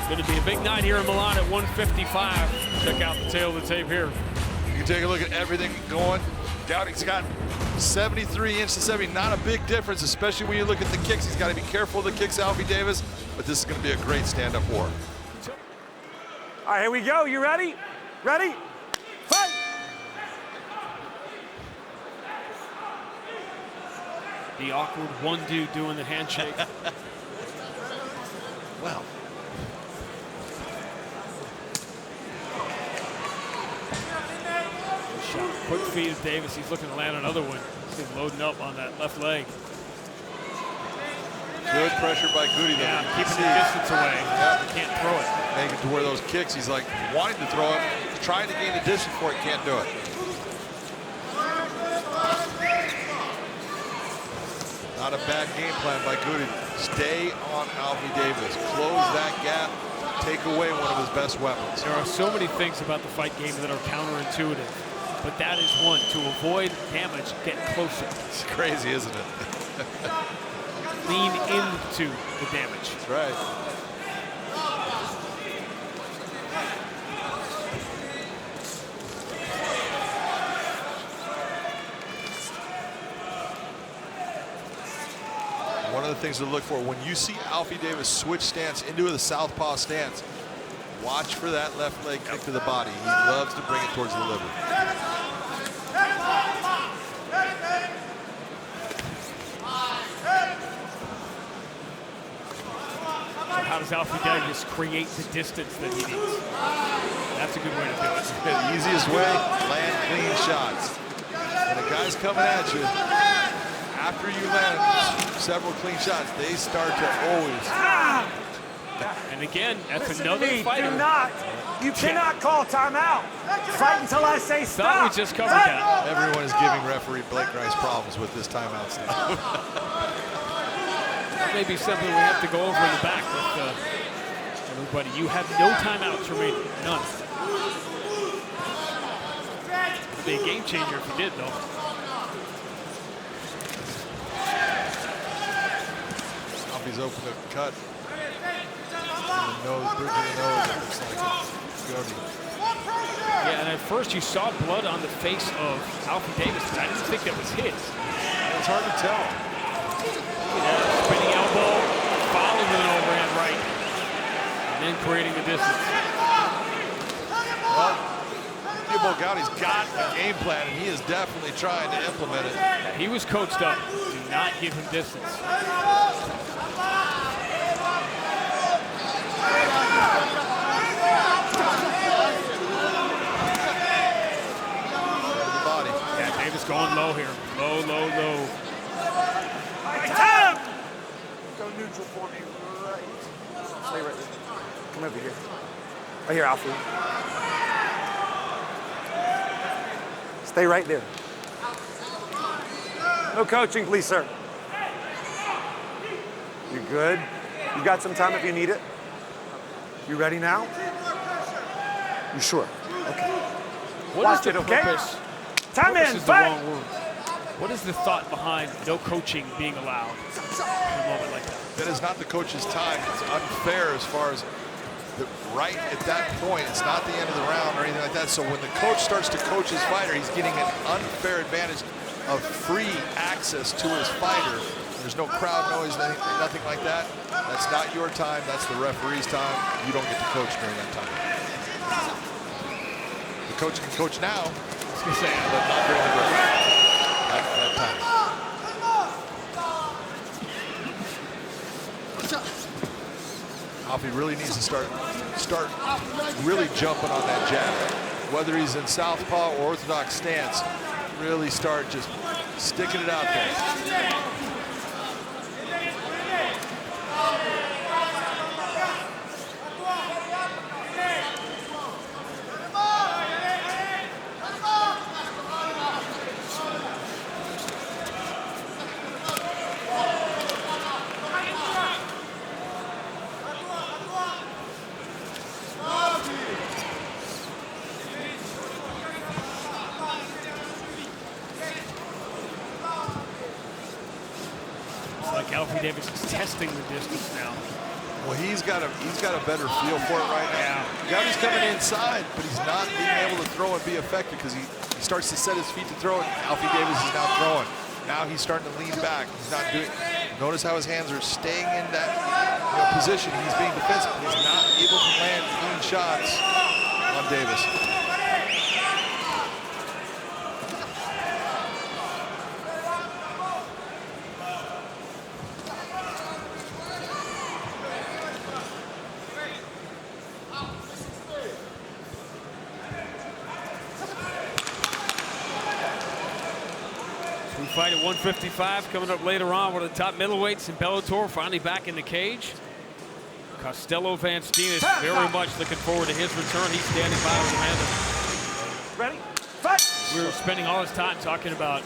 Going to be a big night here in Milan at 155. Check out the tail of the tape here. You can take a look at everything going. Gouti's got 73 inch to 70, not a big difference, especially when you look at the kicks. He's got to be careful of the kicks, Alfie Davis, but this is going to be a great stand-up war. All right, here we go. You ready? Ready? Fight! The awkward one dude doing the handshake. Well. Shot. Quick feed of Davis. He's looking to land another one. He's loading up on that left leg. Good pressure by Gouti. Yeah, keeping the distance away. Yep. He can't throw it. Making to where those kicks, he's like wanting to throw it, trying to gain the distance for it, can't do it. Not a bad game plan by Gouti. Stay on Alfie Davis. Close that gap. Take away one of his best weapons. There are so many things about the fight game that are counterintuitive, but that is one. To avoid damage, get closer. It's crazy, isn't it? Lean into the damage. That's right. One of the things to look for when you see Alfie Davis switch stance into the southpaw stance, watch for that left leg kick to the body. He loves to bring it towards the liver. So how does Alfie Davis create the distance that he needs? That's a good way to do it. The easiest way, land clean shots. When a guy's coming at you, after you land several clean shots, they start to always. And again, that's another fighter. You cannot call timeout. Fight until I say stop. Thought we just covered that. Everyone is giving referee Blake Grice problems with this timeout stuff. Maybe something we have to go over in the back with everybody. You have no timeouts remaining. None. It'd be a game changer if you did, though. Alfie's open to cut. The nose, bridge of the nose, it looks like Gouti. Yeah, and at first you saw blood on the face of Alfie Davis, but I didn't think that was his. It's hard to tell. Look at that, spinning elbow, following with an overhand right, and then creating the distance. Well, Thibault Gouti's got a game plan, and he is definitely trying to implement it. He was coached up. Do not give him distance. Body. Yeah, Davis going low here. Low, low, low. Go neutral for me. Right. Stay right there. Come over here. Right here, Alfie. Stay right there. No coaching, please, sir. You good? You got some time if you need it? You ready now? You sure? Okay. What is the okay? purpose? Time Purpose in, is the fight! wrong word. What is the thought behind no coaching being allowed in a moment like that? That is not the coach's time. It's unfair as far as right at that point. It's not the end of the round or anything like that. So when the coach starts to coach his fighter, he's getting an unfair advantage of free access to his fighter. There's no crowd noise, nothing like that. That's not your time. That's the referee's time. You don't get to coach during that time. The coach can coach now, but not during the break. At that time. Alfie really needs to start really jumping on that jab. Whether he's in southpaw or orthodox stance, really start just sticking it out there. Like Alfie Davis is testing the distance now. Well, he's got a better feel for it right now. Gouti's coming inside, but he's not being able to throw and be effective because he starts to set his feet to throw it. Alfie Davis is now throwing. Now he's starting to lean back. He's not doing. Notice how his hands are staying in that position. He's being defensive. He's not able to land clean shots on Davis. Fight at 155 coming up later on. One of the top middleweights in Bellator finally back in the cage. 𝗘𝗨𝗥𝗢𝗣𝗘 is very much looking forward to his return. He's standing by with Amanda. Ready? Fight! We were spending all this time talking about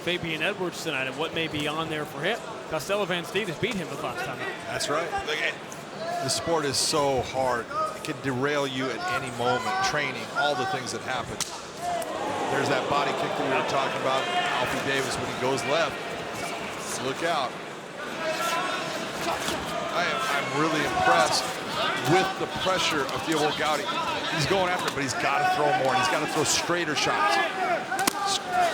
Fabian Edwards tonight and what may be on there for him. 𝗘𝗨𝗥𝗢𝗣 has beat him the last time out. That's right. The sport is so hard. It can derail you at any moment. Training, all the things that happen. There's that body kick that we were talking about. Alfie Davis, when he goes left, look out. I'm really impressed with the pressure of Thibault Gouti. He's going after it, but he's got to throw more, and he's got to throw straighter shots.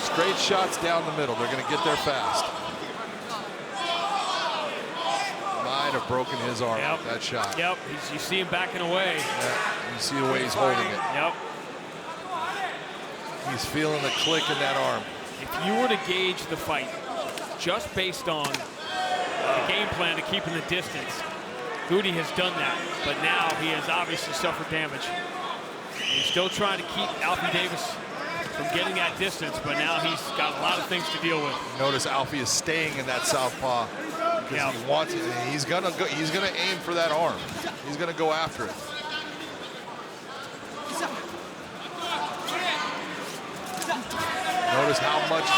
Straight shots down the middle. They're going to get there fast. Might have broken his arm with that shot. Yep, you see him backing away. Yeah. You see the way he's holding it. Yep. He's feeling the click in that arm. If you were to gauge the fight just based on the game plan to keeping the distance, Gouti has done that, but now he has obviously suffered damage. He's still trying to keep Alfie Davis from getting that distance, but now he's got a lot of things to deal with. Notice Alfie is staying in that southpaw because he wants it, and he's gonna aim for that arm. He's gonna go after it. Notice how much,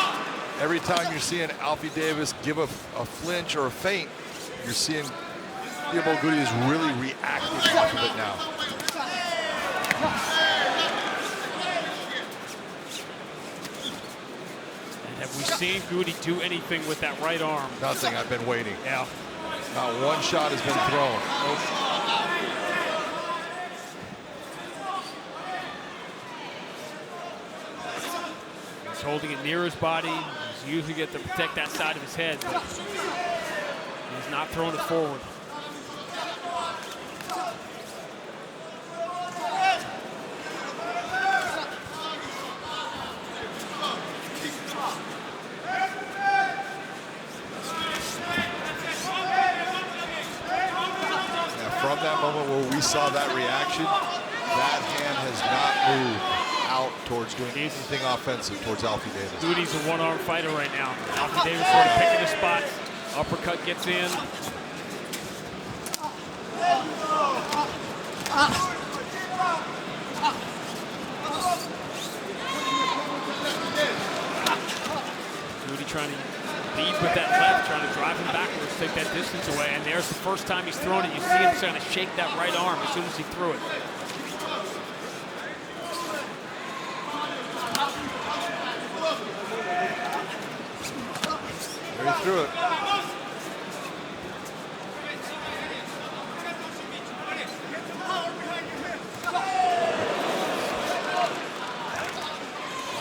every time you're seeing Alfie Davis give a flinch or a feint, you're seeing Thibault Gouti is really reacting off of it now. And have we seen Gouti do anything with that right arm? Nothing. I've been waiting. Yeah. Not one shot has been thrown. He's holding it near his body. He's usually get to protect that side of his head, but he's not throwing it forward. From that moment where we saw that reaction, that hand has not moved out towards doing anything offensive towards Alfie Davis. Gouti's a one-arm fighter right now. Alfie Davis sort of picking his spot. Uppercut gets in. Gouti trying to lead with that left, trying to drive him backwards, take that distance away. And there's the first time he's thrown it. You see him trying to shake that right arm as soon as he threw it. There he threw it.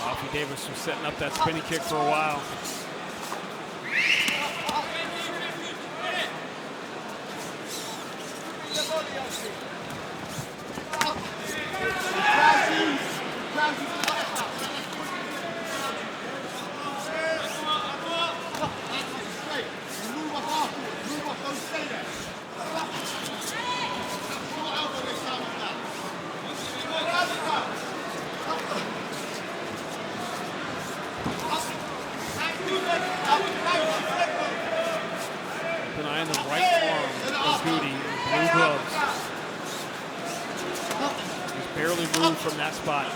Alfie Davis was setting up that spinning kick for a while. Keep an eye on the right arm of Gouti in blue gloves. He's barely moved from that spot.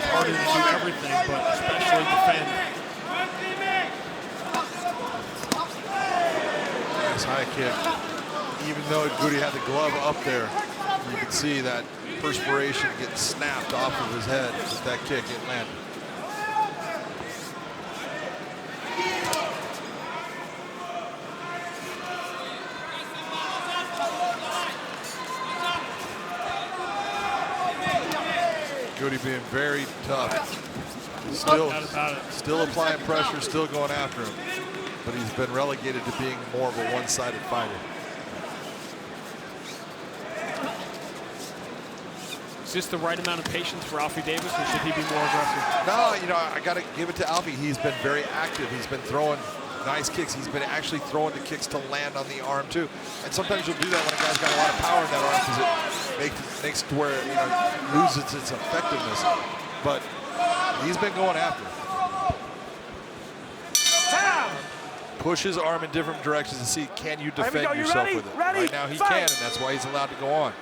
Hard to do everything, but especially defend. Nice high kick. Even though Gouti had the glove up there, You can see that perspiration getting snapped off of his head with that kick it landed. Gouti being very tough. Still applying pressure, still going after him. But he's been relegated to being more of a one-sided fighter. Is this the right amount of patience for Alfie Davis, or should he be more aggressive? No, you know, I got to give it to Alfie. He's been very active. He's been throwing nice kicks. He's been actually throwing the kicks to land on the arm, too. And sometimes you'll do that when a guy's got a lot of power in that arm because it makes it to where, you know, loses its effectiveness. But he's been going after it. Push his arm in different directions to see, can you defend yourself with it? Right now he can, and that's why he's allowed to go on.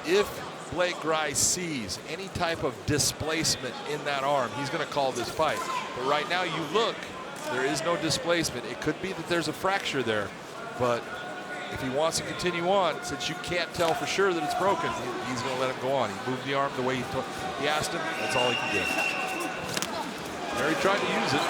If 𝗟𝗨𝗥𝗢𝗣𝗘 sees any type of displacement in that arm, he's going to call this fight. But right now you look, there is no displacement. It could be that there's a fracture there, but if he wants to continue on, since you can't tell for sure that it's broken, he's going to let him go on. He moved the arm the way he asked him. That's all he can do. There he tried to use it.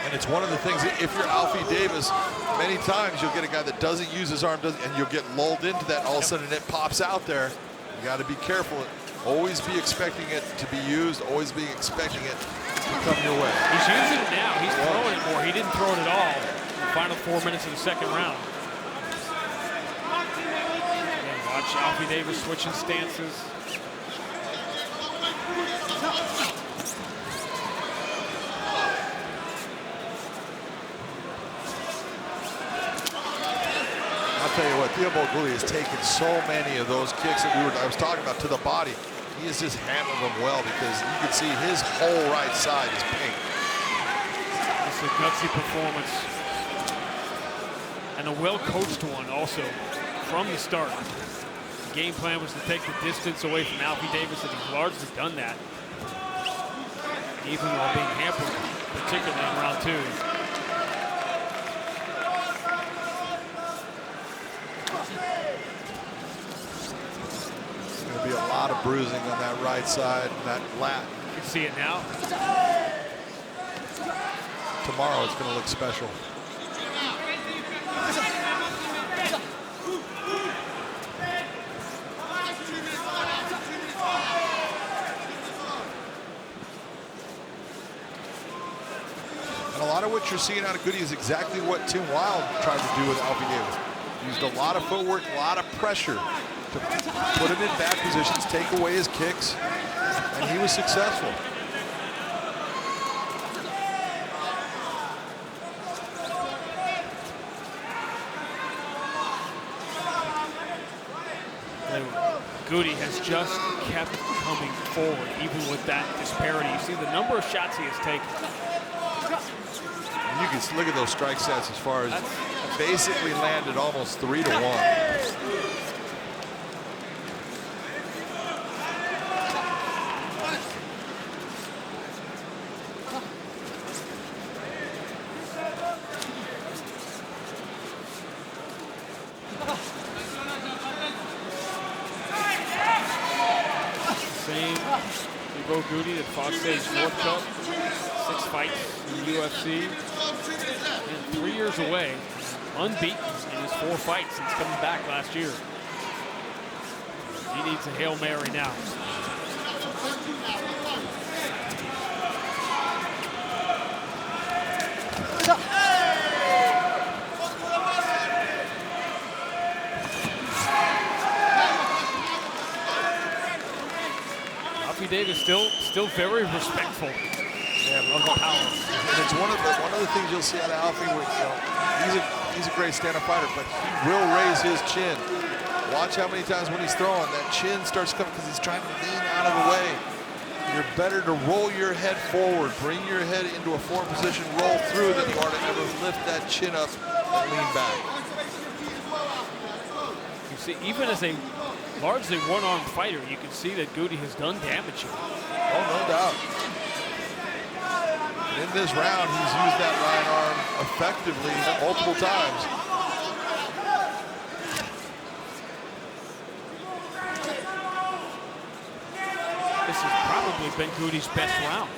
And it's one of the things, if you're Alfie Davis, many times you'll get a guy that doesn't use his arm, and you'll get lulled into that, all of a sudden it pops out there. You got to be careful. Always be expecting it to be used, always be expecting it to come your way. He's using it now. He's throwing it more. He didn't throw it at all in the final 4 minutes of the second round. And watch Alfie Davis switching stances. I'll tell you what, Thibault Gouti has taken so many of those kicks that I was talking about to the body. He has just handled them well because you can see his whole right side is pink. It's a gutsy performance. And a well-coached one also from the start. The game plan was to take the distance away from Alfie Davis, and he's largely done that. Even while being hampered, particularly in round 2. Be a lot of bruising on that right side and that lat. You can see it now. Tomorrow it's going to look special. And a lot of what you're seeing out of Gouti is exactly what 𝗘𝗨𝗥𝗢𝗣𝗑 tried to do with Alfie Davis. Used a lot of footwork, a lot of pressure to put him in bad positions, take away his kicks, and he was successful. Gouti has just kept coming forward, even with that disparity. You see the number of shots he has taken. And you can look at those strike stats as far as basically landed almost 3-to-1. Thibault Gouti at Fox Stage North Cup, 6 fights in the UFC, and 3 years away, unbeaten in his 4 fights since coming back last year. He needs a Hail Mary now. Davis still very respectful of the power. And it's one of the things you'll see out of Alfie. He's a great stand-up fighter, but he will raise his chin. Watch how many times when he's throwing, that chin starts coming because he's trying to lean out of the way. You're better to roll your head forward, bring your head into a forward position, roll through, than you are to ever lift that chin up and lean back. You see, even as a largely one-armed fighter, you can see that Gouti has done damage here. Oh, no doubt. in this round, he's used that right arm effectively multiple times. This has probably been Gouti's best round.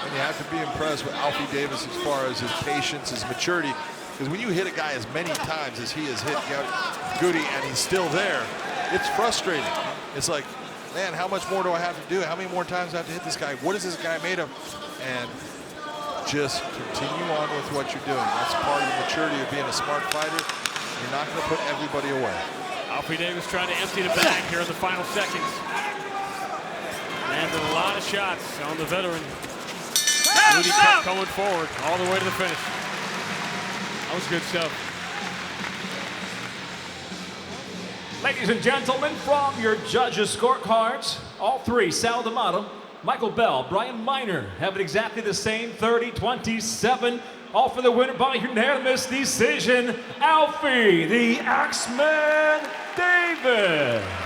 And you have to be impressed with Alfie Davis as far as his patience, his maturity. Because when you hit a guy as many times as he has hit Gouti and he's still there, it's frustrating. It's like, man, how much more do I have to do? How many more times do I have to hit this guy? What is this guy made of? And just continue on with what you're doing. That's part of the maturity of being a smart fighter. You're not going to put everybody away. Alfie Davis trying to empty the bag here in the final seconds. Landed a lot of shots on the veteran. Gouti kept going forward all the way to the finish. That was good stuff. Ladies and gentlemen, from your judges' scorecards, all three, Sal D'Amato, Michael Bell, Brian Miner, have it exactly the same, 30-27. All for the winner by unanimous decision, Alfie, the Axeman Davis.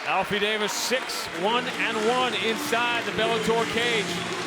Alfie Davis 6-1-1 inside the Bellator cage.